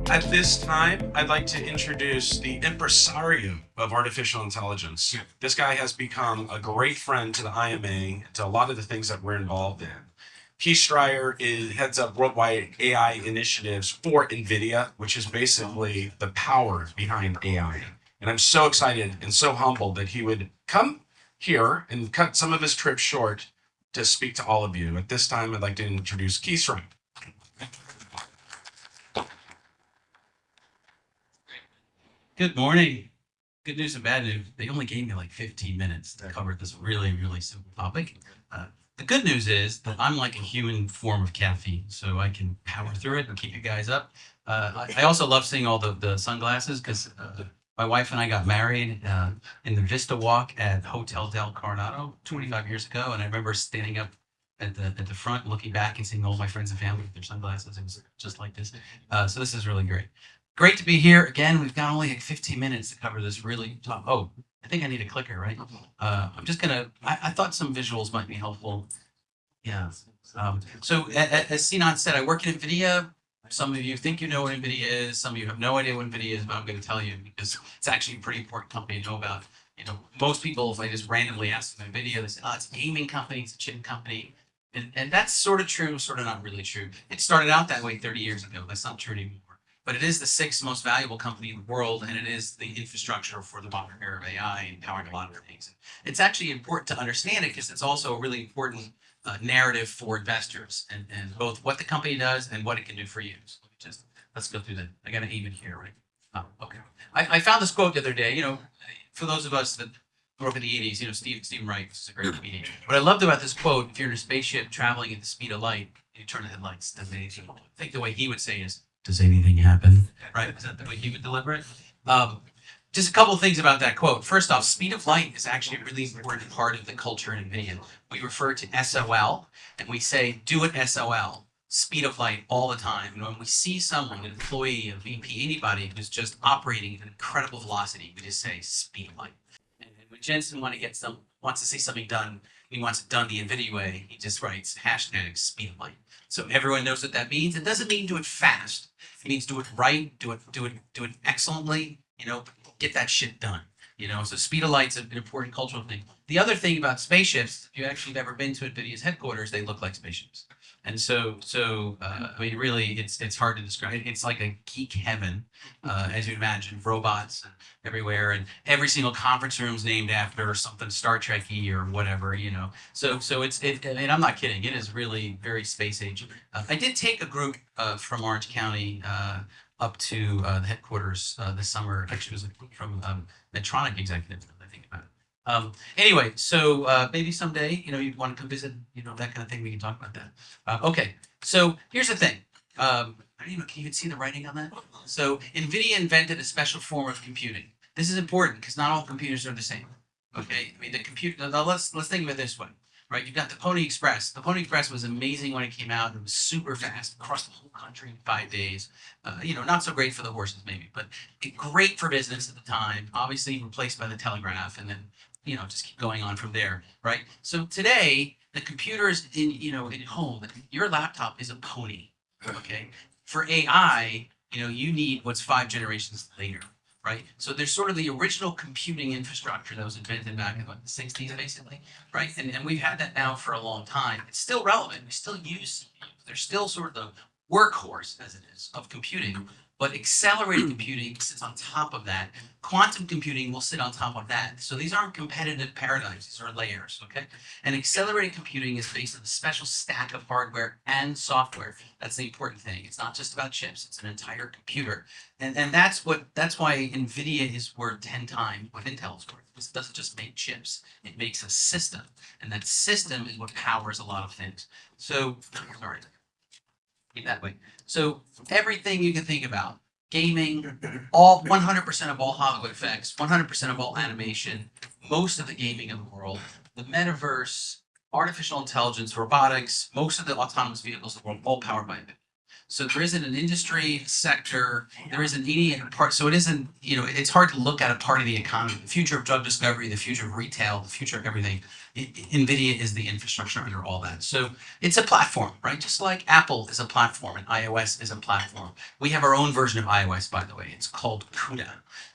At this time, I'd like to introduce the impresario of artificial intelligence. This guy has become a great friend to the IMA, to a lot of the things that we're involved in. Strier heads up worldwide AI initiatives for NVIDIA, which is basically the power behind AI. And I'm so excited and so humbled that he would come here and cut some of his trip short to speak to all of you. At this time, I'd like to introduce Strier. Good morning. Good news and bad news. They only gave me like 15 minutes to cover this really, really simple topic. The good news is that I'm like a human form of caffeine, so I can power through it and keep you guys up. I also love seeing all the sunglasses because my wife and I got married in the Vista Walk at Hotel del Coronado 25 years ago, and I remember standing up at the front, looking back and seeing all my friends and family with their sunglasses. It was just like this. So this is really great. Great to be here again. We've got only like 15 minutes to cover this really top. Oh, I think I need a clicker, right? I'm just gonna. I thought some visuals might be helpful. Yeah. So as Sinan said, I work at NVIDIA. Some of you think you know what NVIDIA is. Some of you have no idea what NVIDIA is, but I'm going to tell you because it's actually a pretty important company to know about. You know, most people, if I just randomly ask them NVIDIA, they say, "Oh, it's a gaming company. It's a chip company." And that's sort of true, sort of not really true. It started out that way 30 years ago. That's not true anymore. But it is the sixth most valuable company in the world, and it is the infrastructure for the modern era of AI and powering a lot of things. It's actually important to understand it because it's also a really important narrative for investors and both what the company does and what it can do for you. So let's go through that. I got to aim it here, right? Oh, okay. I found this quote the other day. You know, for those of us that grew up in the 80s, you know, Stephen Wright was a great comedian. What I loved about this quote, if you're in a spaceship traveling at the speed of light, you turn the headlights. I think the way he would say is, does anything happen? Right? Is that the way he would deliver it? Just a couple of things about that quote. First off, speed of light is actually a really important part of the culture in NVIDIA. We refer to SOL, and we say, do it SOL, speed of light all the time. And when we see someone, an employee, a VP, anybody who's just operating at an incredible velocity, we just say speed of light. And when Jensen wants to see something done, he wants it done the NVIDIA way, he just writes hashtag speed of light. So everyone knows what that means. It doesn't mean do it fast. It means do it right, do it excellently, you know, get that shit done. You know, so speed of light's an important cultural thing. The other thing about spaceships, if you actually have ever been to NVIDIA's headquarters, they look like spaceships. And I mean, really, it's hard to describe. It's like a geek heaven, as you imagine, robots everywhere, and every single conference room is named after something Star Trek-y or whatever, you know. So and I'm not kidding. It is really very space age. I did take a group from Orange County up to the headquarters this summer. Actually, it was a group from Medtronic executives. I think about it. Anyway, so maybe someday, you know, you'd want to come visit, you know, that kind of thing. We can talk about that. Okay, so here's the thing. I don't even, can you even see the writing on that? So NVIDIA invented a special form of computing. This is important because not all computers are the same. Okay, I mean the computer. Now let's think of it this way, right? You've got the Pony Express. The Pony Express was amazing when it came out. It was super fast across the whole country in 5 days. You know, not so great for the horses maybe, but great for business at the time. Obviously replaced by the telegraph, and then you know, just keep going on from there, right? So today, the computers in home, your laptop is a pony, okay? For AI, you know, you need what's 5 generations later, right? So there's sort of the original computing infrastructure that was invented back in what, the 60s, basically, right? And we've had that now for a long time. It's still relevant. We still use CPUs. They're still sort of the workhorse, as it is, of computing. But accelerated computing sits on top of that. Quantum computing will sit on top of that. So these aren't competitive paradigms, these are layers, okay? And accelerated computing is based on a special stack of hardware and software. That's the important thing. It's not just about chips, it's an entire computer. And that's why NVIDIA is worth 10 times what Intel is worth. It doesn't just make chips, it makes a system. And that system is what powers a lot of things. So, sorry. That way. So everything you can think about, gaming, all 100% of all Hollywood effects, 100% of all animation, most of the gaming in the world, the metaverse, artificial intelligence, robotics, most of the autonomous vehicles in the world, all powered by NVIDIA. So there isn't an industry sector, there isn't any part. So it isn't, it's hard to look at a part of the economy, the future of drug discovery, the future of retail, the future of everything. NVIDIA is the infrastructure under all that. So it's a platform, right? Just like Apple is a platform and iOS is a platform. We have our own version of iOS, by the way. It's called CUDA.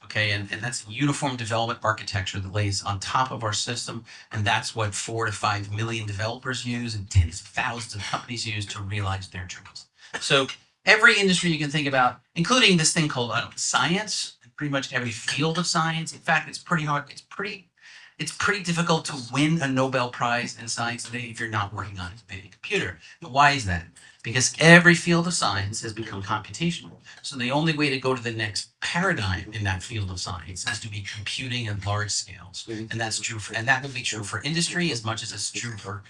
Okay, and that's a uniform development architecture that lays on top of our system, and that's what 4 to 5 million developers use and tens of thousands of companies use to realize their dreams. So every industry you can think about, including this thing called science, pretty much every field of science. In fact, it's pretty hard. It's pretty difficult to win a Nobel Prize in science today if you're not working on a big computer. And why is that? Because every field of science has become computational. So the only way to go to the next paradigm in that field of science is to be computing at large scales. And that's true and that will be true for industry as much as it's true for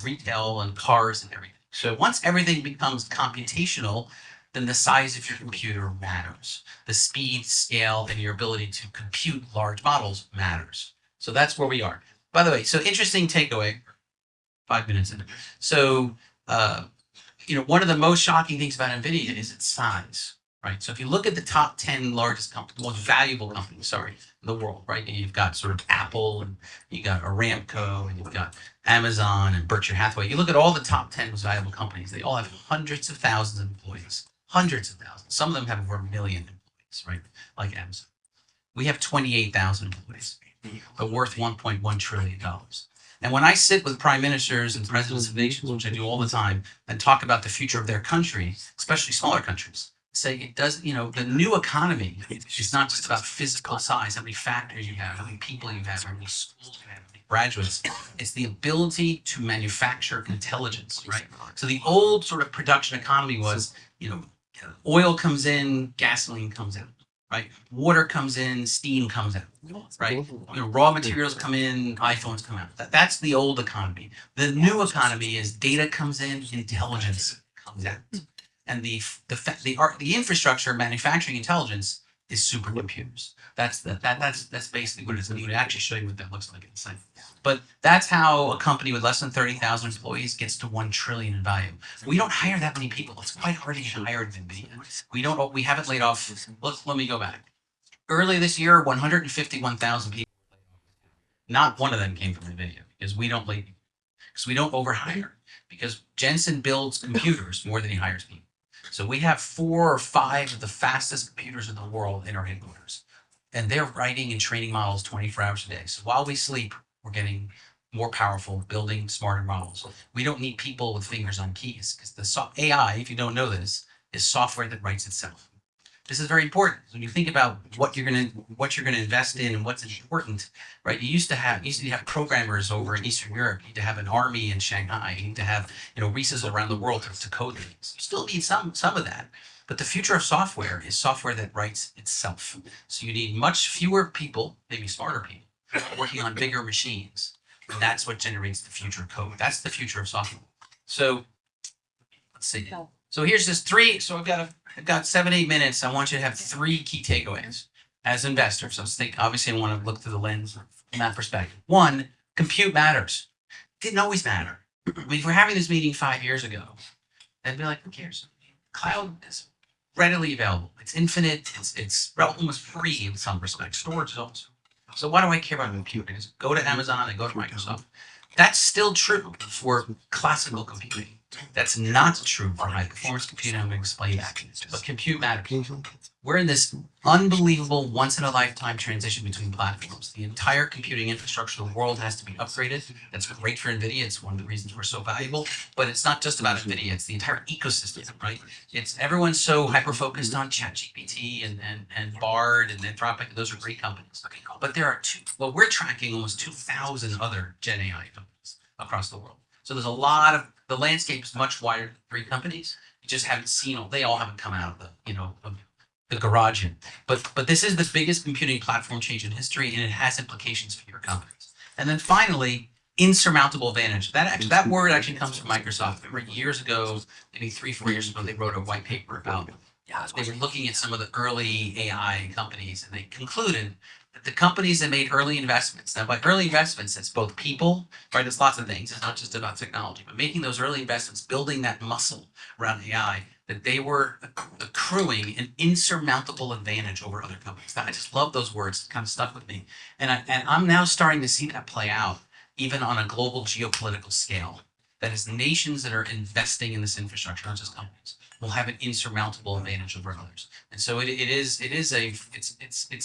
retail and cars and everything. So once everything becomes computational, then the size of your computer matters. The speed, scale, and your ability to compute large models matters. So that's where we are. By the way, so interesting takeaway, 5 minutes in. So, one of the most shocking things about NVIDIA is its size, right? So if you look at the top 10 largest companies, most valuable companies, in the world, right? And you've got sort of Apple, and you got Aramco, and you've got Amazon and Berkshire Hathaway. You look at all the top 10 most valuable companies, they all have hundreds of thousands of employees, hundreds of thousands. Some of them have over 1 million employees, right? Like Amazon. We have 28,000 employees, but worth $1.1 trillion. And when I sit with prime ministers and presidents of nations, which I do all the time, and talk about the future of their country, especially smaller countries, say it does, the new economy is not just about physical size, how many factories you have, how many people you have, how many schools you have, how many graduates. It's the ability to manufacture intelligence, right? So the old sort of production economy was, oil comes in, gasoline comes out. Right, water comes in, steam comes out. Right, raw materials come in, iPhones come out. That's the old economy. The new economy is data comes in, intelligence comes out, and the infrastructure, manufacturing intelligence is supercomputers. That's basically what it is. I'm going to actually show you what that looks like in a second. But that's how a company with less than 30,000 employees gets to 1 trillion in value. We don't hire that many people. It's quite hard to get hired in NVIDIA. We haven't laid off. Let me go back. Early this year, 151,000 people. Not one of them came from NVIDIA because we don't overhire, because Jensen builds computers more than he hires people. So we have 4 or 5 of the fastest computers in the world in our headquarters. And they're writing and training models 24 hours a day. So while we sleep, we're getting more powerful, building smarter models. We don't need people with fingers on keys, because the AI, if you don't know this, is software that writes itself. This is very important. When you think about what you're gonna invest in and what's important, right? You used to have programmers over in Eastern Europe. You need to have an army in Shanghai. You need to have resources around the world to code things. You still need some of that. But the future of software is software that writes itself. So you need much fewer people, maybe smarter people, working on bigger machines. And that's what generates the future of code. That's the future of software. So let's see. So here's this 3. So I've got 7-8 minutes. I want you to have 3 key takeaways as investors. So obviously I want to look through the lens from that perspective. 1, compute matters. Didn't always matter. I mean, if we're having this meeting 5 years ago, I'd be like, who cares? Cloud is readily available. It's infinite. It's almost free in some respects. Storage is also. So why do I care about computing? Go to Amazon and go to Microsoft. That's still true for classical computing. That's not true for high performance computing. I'm going to explain that. But compute matters. We're in this unbelievable once in a lifetime transition between platforms. The entire computing infrastructure of the world has to be upgraded. That's great for NVIDIA. It's one of the reasons we're so valuable. But it's not just about NVIDIA. It's the entire ecosystem, right? Everyone's so hyper-focused on ChatGPT and Bard and Anthropic. Those are great companies. But there are we're tracking almost 2,000 other Gen AI companies across the world. So there's a lot of, the landscape is much wider than 3 companies. You just haven't seen they all haven't come out of the garage yet. But this is the biggest computing platform change in history, and it has implications for your companies. And then finally, insurmountable advantage. That word actually comes from Microsoft. Remember years ago, maybe 3-4 years ago, they wrote a white paper about, they were looking at some of the early AI companies, and they concluded The companies that made early investments. Now, by early investments, it's both people, right? It's lots of things. It's not just about technology, but making those early investments, building that muscle around AI, that they were accruing an insurmountable advantage over other companies. I just love those words. It kind of stuck with me. And I'm now starting to see that play out even on a global geopolitical scale. That is, nations that are investing in this infrastructure, not just companies, will have an insurmountable advantage over others. And so it's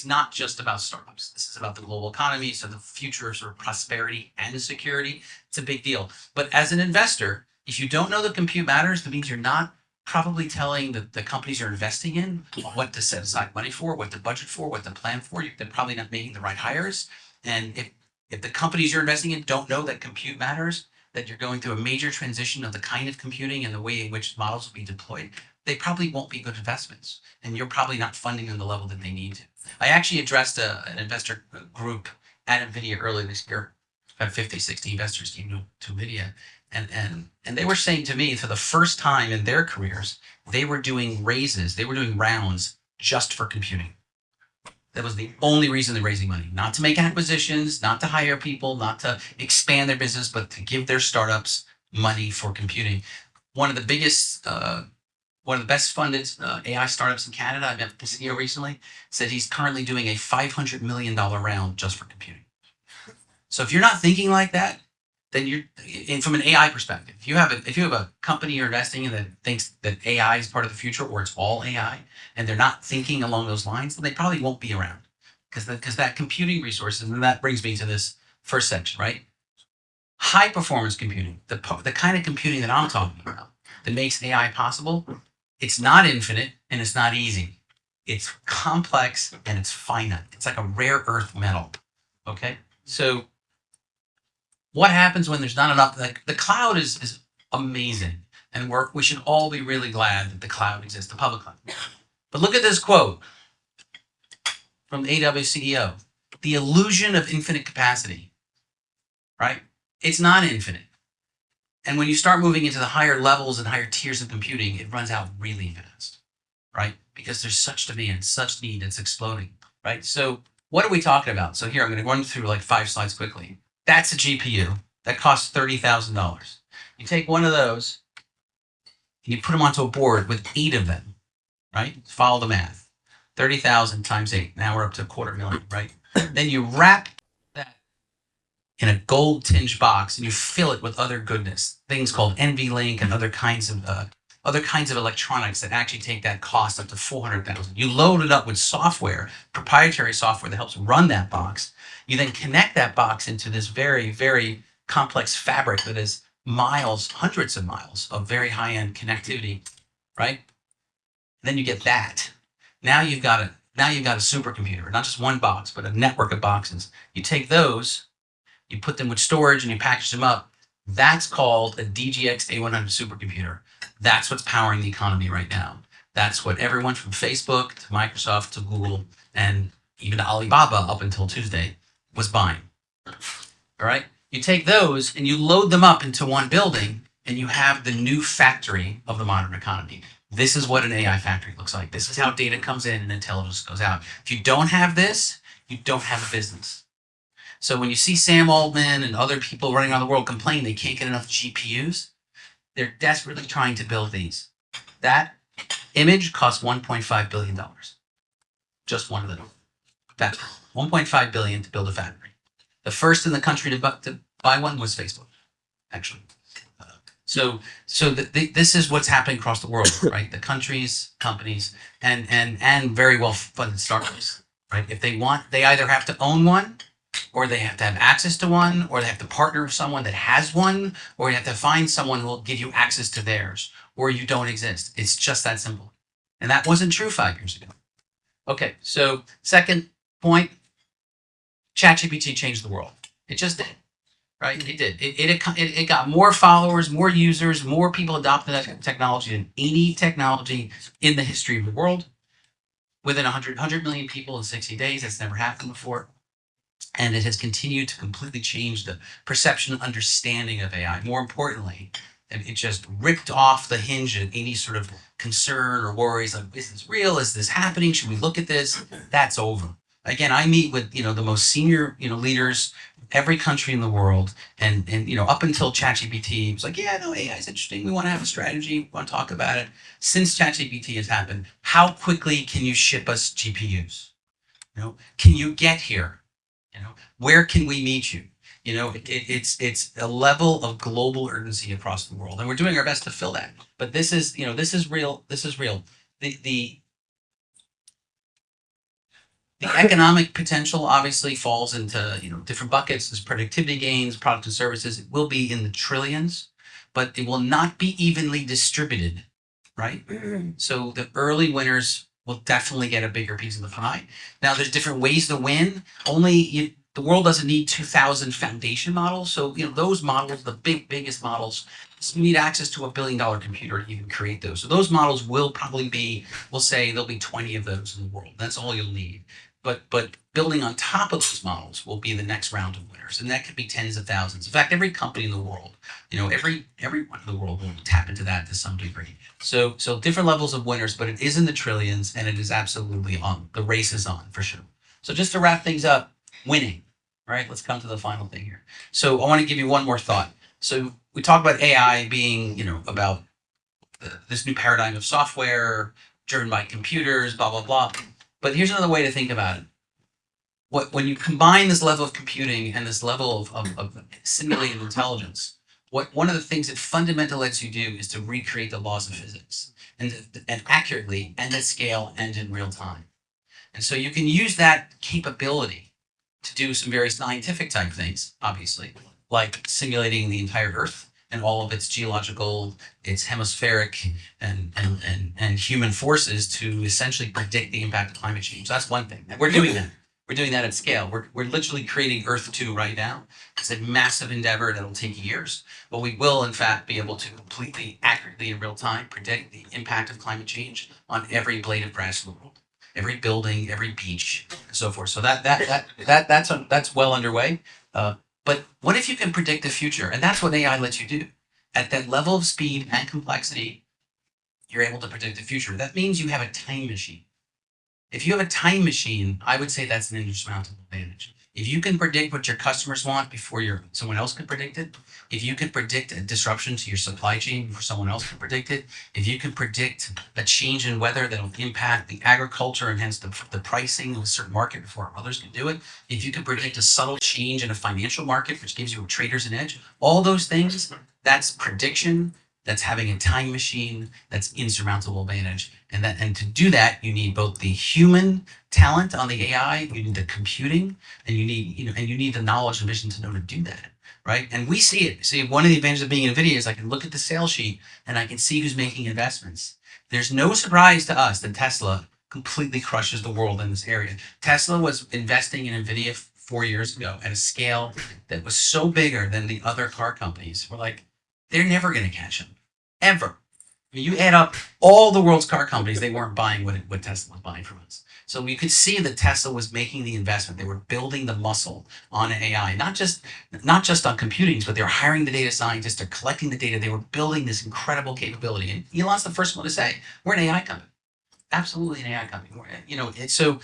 not just about startups. This is about the global economy. So the future of sort of prosperity and security, it's a big deal. But as an investor, if you don't know that compute matters, that means you're not probably telling the companies you're investing in what to set aside money for, what to budget for, what to plan for. They're probably not making the right hires. And if the companies you're investing in don't know that compute matters, that you're going through a major transition of the kind of computing and the way in which models will be deployed, they probably won't be good investments. And you're probably not funding them the level that they need to. I actually addressed an investor group at NVIDIA earlier this year. About 50, 60 investors came to NVIDIA. And they were saying to me, for the first time in their careers, they were doing raises, they were doing rounds just for computing. That was the only reason they're raising money, not to make acquisitions, not to hire people, not to expand their business, but to give their startups money for computing. One of the biggest, one of the best funded AI startups in Canada, I met the CEO recently, said he's currently doing a $500 million round just for computing. So if you're not thinking like that, then you're, and from an AI perspective, if you have a company you're investing in that thinks that AI is part of the future, or it's all AI, and they're not thinking along those lines, then they probably won't be around, because that computing resources, and that brings me to this first section, right? High performance computing, the kind of computing that I'm talking about, that makes AI possible. It's not infinite and it's not easy. It's complex and it's finite. It's like a rare earth metal. Okay, so what happens when there's not enough? Like, the cloud is amazing, and we should all be really glad that the cloud exists, the public cloud. But look at this quote from the AWS CEO: "The illusion of infinite capacity." Right? It's not infinite, and when you start moving into the higher levels and higher tiers of computing, it runs out really fast, right? Because there's such demand, such need, it's exploding, right? So what are we talking about? So here, I'm going to run through like 5 slides quickly. That's a GPU that costs $30,000. You take one of those and you put them onto a board with 8 of them, right? Follow the math. 30,000 times 8. Now we're up to $250,000, right? Then you wrap that in a gold tinged box and you fill it with other goodness, things called NVLink and other kinds of electronics that actually take that cost up to $400,000. You load it up with software, proprietary software that helps run that box. You then connect that box into this very, very complex fabric that is miles, hundreds of miles of very high-end connectivity, right? Then you get that. Now you've got a supercomputer, not just one box, but a network of boxes. You take those, you put them with storage, and you package them up. That's called a DGX A100 supercomputer. That's what's powering the economy right now. That's what everyone from Facebook to Microsoft to Google and even to Alibaba up until Tuesday was buying. All right? You take those and you load them up into one building, and you have the new factory of the modern economy. This is what an AI factory looks like. This is how data comes in and intelligence goes out. If you don't have this, you don't have a business. So when you see Sam Altman and other people running around the world complain they can't get enough GPUs, they're desperately trying to build these. That image cost $1.5 billion. Just one of them. That $1.5 billion to build a factory. The first in the country to buy one was Facebook, actually. So this is what's happening across the world, right? The countries, companies, and very well funded startups, right? If they want, they either have to own one, or they have to have access to one, or they have to partner with someone that has one, or you have to find someone who will give you access to theirs, or you don't exist. It's just that simple. And that wasn't true 5 years ago. Okay, so second point, ChatGPT changed the world. It just did, right? It did. It got more followers, more users, more people adopted that technology than any technology in the history of the world. Within 100 million people in 60 days, that's never happened before. And it has continued to completely change the perception and understanding of AI. More importantly, it just ripped off the hinge of any sort of concern or worries like, is this real? Is this happening? Should we look at this? That's over. Again, I meet with, the most senior, leaders, every country in the world. And, up until ChatGPT was like, yeah, no, AI is interesting. We want to have a strategy. We want to talk about it. Since ChatGPT has happened, how quickly can you ship us GPUs? Can you get here? Where can we meet you? It's a level of global urgency across the world, and we're doing our best to fill that. But this is real. This is real. The economic potential obviously falls into different buckets. There's productivity gains, product and services. It will be in the trillions, but it will not be evenly distributed, right? So the early winners will definitely get a bigger piece of the pie. Now there's different ways to win. The world doesn't need 2,000 foundation models. So those models, the biggest models, you need access to $1 billion computer to even create those. So those models will probably be, we'll say there'll be 20 of those in the world. That's all you'll need. But building on top of those models will be the next round of winners, and that could be tens of thousands. In fact, every company in the world, everyone in the world will tap into that to some degree. So different levels of winners, but it is in the trillions, and it is absolutely on. The race is on for sure. So just to wrap things up, winning. All right, let's come to the final thing here. So I want to give you one more thought. So we talk about AI being, about this new paradigm of software driven by computers, blah blah blah. But here's another way to think about it. When you combine this level of computing and this level of simulated intelligence, one of the things it fundamentally lets you do is to recreate the laws of physics and accurately and at scale and in real time. And so you can use that capability to do some very scientific type things, obviously, like simulating the entire Earth and all of its geological, its hemispheric and human forces to essentially predict the impact of climate change. So that's one thing. And we're doing that. We're doing that at scale. We're literally creating Earth 2 right now. It's a massive endeavor that'll take years, but we will in fact be able to completely accurately in real time predict the impact of climate change on every blade of grass in the world, every building, every beach, and so forth. So that's well underway. But what if you can predict the future? And that's what AI lets you do. At that level of speed and complexity, you're able to predict the future. That means you have a time machine. If you have a time machine, I would say that's an insurmountable advantage. If you can predict what your customers want before someone else can predict it, if you can predict a disruption to your supply chain before someone else can predict it, if you can predict a change in weather that will impact the agriculture and hence the pricing of a certain market before others can do it, if you can predict a subtle change in a financial market which gives you traders an edge, all those things, that's prediction. That's having a time machine. That's insurmountable advantage. And to do that, you need both the human talent on the AI, you need the computing, and you need the knowledge and vision to know to do that, right? And we see it. See, one of the advantages of being NVIDIA is I can look at the sales sheet and I can see who's making investments. There's no surprise to us that Tesla completely crushes the world in this area. Tesla was investing in NVIDIA 4 years ago at a scale that was so bigger than the other car companies. We're like, they're never going to catch them, ever. I mean, you add up all the world's car companies, they weren't buying what Tesla was buying from us. So you could see that Tesla was making the investment. They were building the muscle on AI, not just on computing, but they were hiring the data scientists, they're collecting the data, they were building this incredible capability. And Elon's the first one to say, we're an AI company. Absolutely an AI company. So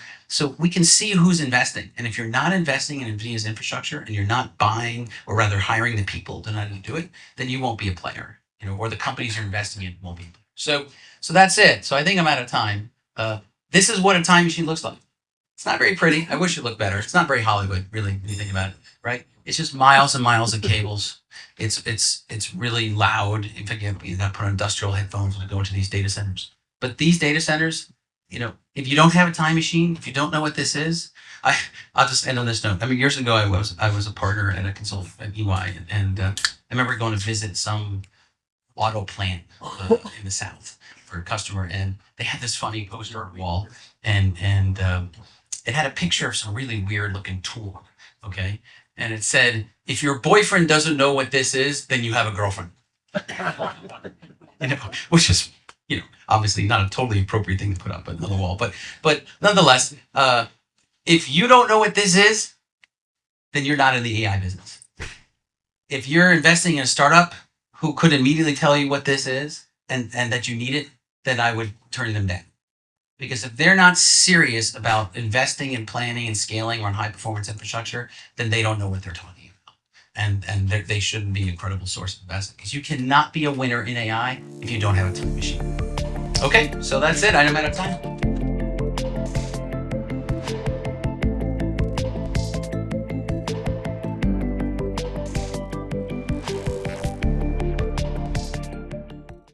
we can see who's investing. And if you're not investing in NVIDIA's infrastructure and you're not buying or rather hiring the people to know how to do it, then you won't be a player, or the companies you're investing in won't be. So that's it. So I think I'm out of time. This is what a time machine looks like. It's not very pretty. I wish it looked better. It's not very Hollywood, really, when you think about it, right? It's just miles and miles of cables. It's really loud. In fact, you got to put on industrial headphones when you go into these data centers. But these data centers, if you don't have a time machine, if you don't know what this is, I'll just end on this note. I mean, years ago, I was a partner at a consultant at EY, and I remember going to visit some auto plant in the South for a customer, and they had this funny poster on the wall, and it had a picture of some really weird looking tool, okay, and it said, "If your boyfriend doesn't know what this is, then you have a girlfriend." Which is obviously not a totally appropriate thing to put up on the wall, but nonetheless, if you don't know what this is, then you're not in the AI business. If you're investing in a startup who could immediately tell you what this is and that you need it, then I would turn them down. Because if they're not serious about investing and planning and scaling on high performance infrastructure, then they don't know what they're talking about. And they shouldn't be a credible source of investment, because you cannot be a winner in AI if you don't have a time machine. Okay, so that's it. I'm out of time.